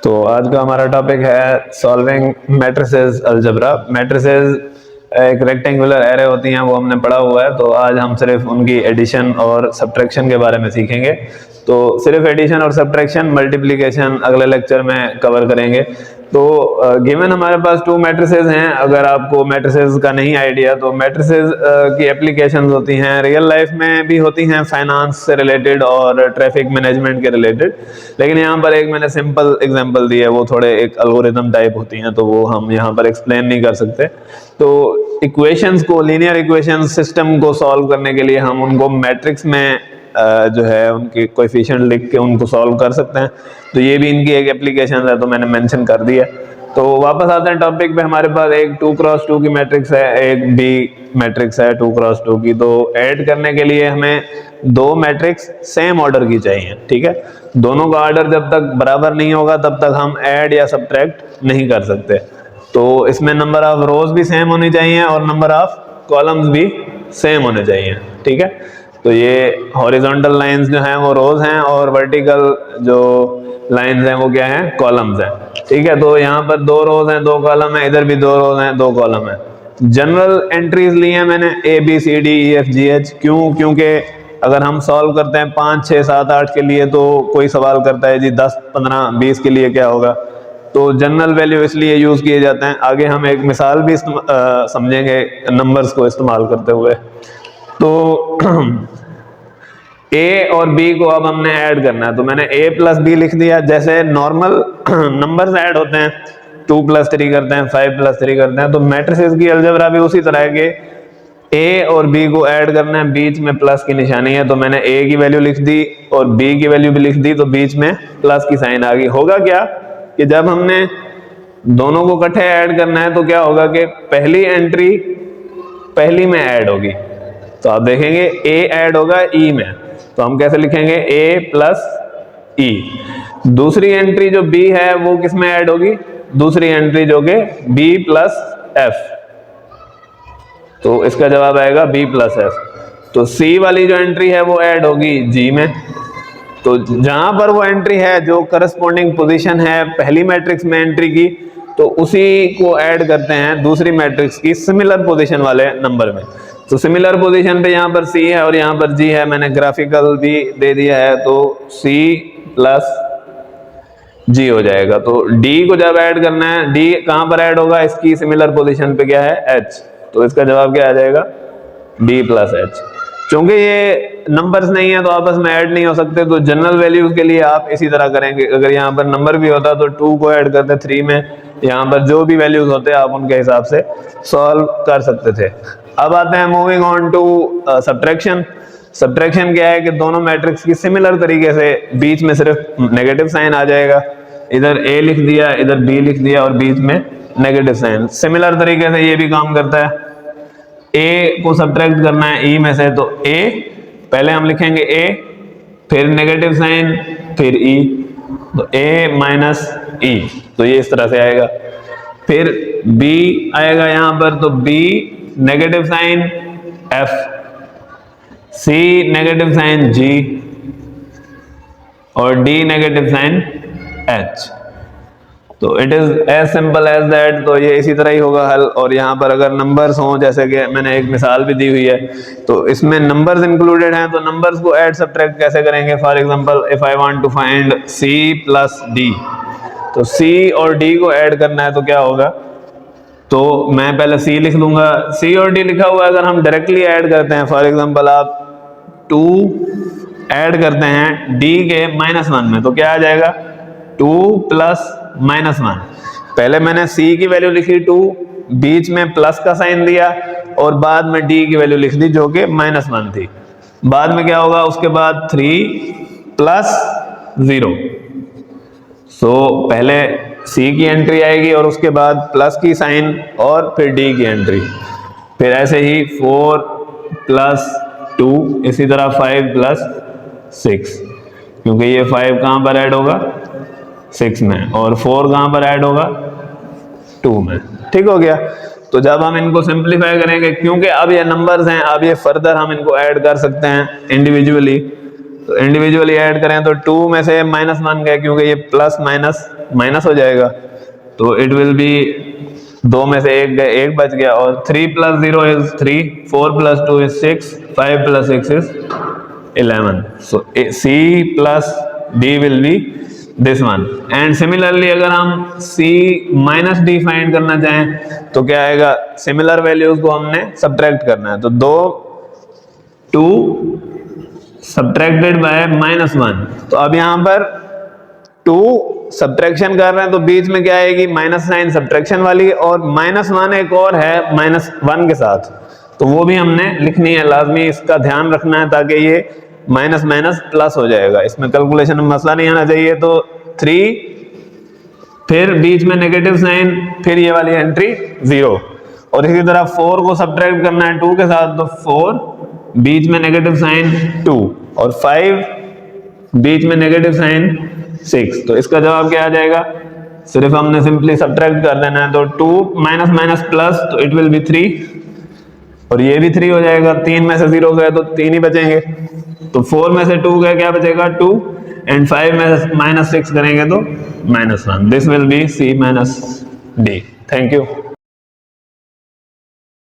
तो आज का हमारा टॉपिक है सॉल्विंग मैट्रिसेस अलजेब्रा। मैट्रिसेस एक रेक्टेंगुलर एरे होती हैं, वो हमने पढ़ा हुआ है। तो आज हम सिर्फ उनकी एडिशन और सब्ट्रैक्शन के बारे में सीखेंगे। तो सिर्फ एडिशन और सब्ट्रैक्शन, मल्टीप्लिकेशन अगले लेक्चर में कवर करेंगे। तो गिवन हमारे पास टू मैट्रिसेस हैं। अगर आपको मैट्रिसेस का नहीं आइडिया, तो मैट्रिसेस की एप्लीकेशंस होती हैं, रियल लाइफ में भी होती हैं, फाइनेंस से रिलेटेड और ट्रैफिक मैनेजमेंट के रिलेटेड। लेकिन यहाँ पर एक मैंने सिंपल एग्जांपल दी है, वो थोड़े एक एल्गोरिथम टाइप होती हैं, तो वो हम यहाँ पर एक्सप्लेन नहीं कर सकते। तो इक्वेशंस को, लीनियर इक्वेशन सिस्टम को सॉल्व करने के लिए हम उनको मैट्रिक्स में जो है उनके कोएफिशिएंट लिख के उनको सॉल्व कर सकते हैं। तो ये भी इनकी एक एप्लीकेशन है, तो मैंने मेंशन कर दिया। तो वापस आते हैं टॉपिक पे। हमारे पास एक 2x2 की मैट्रिक्स है, एक B मैट्रिक्स है 2x2 की। तो ऐड करने के लिए हमें दो मैट्रिक्स सेम ऑर्डर की चाहिए, ठीक है। दोनों का ऑर्डर जब तक बराबर नहीं होगा तब तक हम ऐड या सब्ट्रैक्ट नहीं कर सकते। तो इसमें नंबर ऑफ रोज भी सेम होनी चाहिए और नंबर ऑफ कॉलम्स भी सेम होने चाहिए, ठीक है। तो ये हॉरिजॉन्टल लाइंस जो हैं वो रोज हैं और वर्टिकल जो लाइंस हैं वो क्या हैं, कॉलम्स हैं, ठीक है। तो यहाँ पर दो रोज हैं, दो कॉलम है, इधर भी दो रोज हैं, दो कॉलम है। जनरल एंट्रीज ली हैं मैंने ABCDEFGH। क्यों? क्योंकि अगर हम सॉल्व करते हैं 5, 6, 7, 8 के लिए, तो कोई सवाल करता है जी 10, 15, 20 के लिए क्या होगा। तो जनरल वैल्यू इसलिए यूज किए जाते हैं। आगे हम एक मिसाल भी समझेंगे नंबर्स को इस्तेमाल करते हुए। तो A और B को अब हमने ऐड करना है, तो मैंने A + B लिख दिया। जैसे नॉर्मल नंबर्स ऐड होते हैं, 2 + 3 करते हैं, 5 + 3 करते हैं, तो मैट्रिसेस की अलजेब्रा भी उसी तरह के A और B को ऐड करना है, बीच में प्लस की निशानी है। तो मैंने A की वैल्यू लिख दी और B की वैल्यू भी लिख दी, तो बीच में प्लस की साइन आ गई। होगा क्या कि जब हमने दोनों को इकट्ठे ऐड करना है तो क्या होगा कि पहली एंट्री पहली में ऐड होगी। तो आप देखेंगे A ऐड होगा E में, तो हम कैसे लिखेंगे A + E। दूसरी एंट्री जो B है वो किस में ऐड होगी? दूसरी एंट्री जो कि B + F। तो इसका जवाब आएगा B + F। तो C वाली जो एंट्री है वो ऐड होगी G में। तो जहां पर वो एंट्री है जो करस्पॉन्डिंग पोजीशन है पहली मैट्रिक्स में एंट्री की, तो उसी को ऐड करते हैं दूसरी मैट्रिक्स की सिमिलर पोजीशन वाले नंबर में। तो सिमिलर पोजीशन पे यहाँ पर C है और यहाँ पर G है, मैंने ग्राफिकल भी दे दिया है, तो C + G हो जाएगा। तो D को जब ऐड करना है, D कहाँ पर ऐड होगा? इसकी सिमिलर पोजीशन पे क्या है? H। तो इसका जवाब क्या आ जाएगा? D + H। क्योंकि ये नंबर्स नहीं है तो आपस में ऐड नहीं हो सकते, तो जनरल वैल्यूज के लिए आप इसी तरह करेंगे। अगर यहाँ पर नंबर भी होता तो 2 को ऐड करते 3 में, यहाँ पर जो भी वैल्यूज होते आप उनके हिसाब से सॉल्व कर सकते थे। अब आते हैं moving on to subtraction. Subtraction क्या है कि दोनों मैट्रिक्स की सिमिलर तरीके से बीच में सिर्फ नेगेटिव साइन आ जाएगा। इधर A लिख दिया, इधर B लिख दिया और बीच में नेगेटिव साइन। सिमिलर तरीके से ये भी काम करता है। A को सब्ट्रैक्ट करना है E में से, तो A पहले हम लिखेंगे A, फिर नेगेटिव साइन, फिर E, तो A - E। तो ये इस तरह से आएगा। फिर B आएगा यहाँ पर, तो B negative sign F, C negative sign G और D नेगेटिव साइन H। तो it is as simple as that. तो ये इसी तरह ही होगा हल। और यहाँ पर अगर नंबर्स हों, जैसे कि मैंने एक मिसाल भी दी हुई है, तो इसमें नंबर्स इंक्लूडेड हैं, तो नंबर्स को ऐड सब्ट्रैक्ट कैसे करेंगे? For example if I want to find C + D, तो C और D को ऐड करना है, तो क्या होगा? तो मैं पहले C लिख लूंगा। C और D लिखा हुआ है, अगर हम डायरेक्टली ऐड करते हैं, फॉर एग्जांपल आप 2 ऐड करते हैं D के -1 में, तो क्या आ जाएगा? 2 + -1। पहले मैंने C की वैल्यू लिखी 2, बीच में प्लस का साइन दिया और बाद में D की वैल्यू लिख दी जो कि -1 थी। बाद में क्या होगा? उसके बाद 3 + 0। सो पहले C की एंट्री आएगी और उसके बाद प्लस की साइन और फिर D की एंट्री। फिर ऐसे ही 4 + 2, इसी तरह 5 + 6, क्योंकि ये 5 कहाँ पर ऐड होगा? 6 में, और 4 कहाँ पर ऐड होगा? 2 में। ठीक हो गया। तो जब हम इनको सिंप्लीफाई करेंगे, क्योंकि अब ये नंबर्स हैं, अब ये फर्दर हम इनको ऐड कर सकते हैं इंडिविजुअली। तो इंडिविजुअली ऐड करें तो 2 में से -1 गए, क्योंकि ये प्लस माइनस माइनस हो जाएगा, तो इट विल बी 2 में से एक बच गया, और 3 + 0 is 3, 4 + 2 is 6, 5 + 6 is 11. So C plus D will be this one. And similarly अगर हम C minus D फाइंड करना चाहें तो क्या आएगा, सिमिलर वैल्यूज को हमने सब्ट्रैक्ट करना है, तो 2 सब्ट्रैक्टेड बाय -1, तो अब यहाँ पर 2 सब्ट्रैक्शन कर रहे हैं तो बीच में क्या आएगी, माइनस साइन सब्ट्रैक्शन वाली, और -1 एक और है -1 के साथ, तो वो भी हमने लिखनी है लाजमी, इसका ध्यान रखना है ताकि ये माइनस माइनस प्लस हो जाएगा, इसमें कैलकुलेशन में मसला नहीं आना चाहिए। तो 3, फिर बीच में नेगेटिव साइन, फिर ये वाली एंट्री 0, और इसी तरह 4 को सब्ट्रैक्ट करना है 2 के साथ, तो 4 बीच में नेगेटिव साइन 2, और 5 बीच में नेगेटिव साइन 6, तो इसका जवाब क्या आ जाएगा, सिर्फ हमने सिंपली सब्ट्रैक्ट कर देना है, तो 2 माइनस माइनस प्लस, तो इट विल बी 3, और ये भी 3 हो जाएगा, 3 में से 0 गए तो 3 ही बचेंगे, तो 4 में से 2 गए क्या बचेगा 2, एंड 5 में से -6 करेंगे तो -1. This will be C - D. Thank you.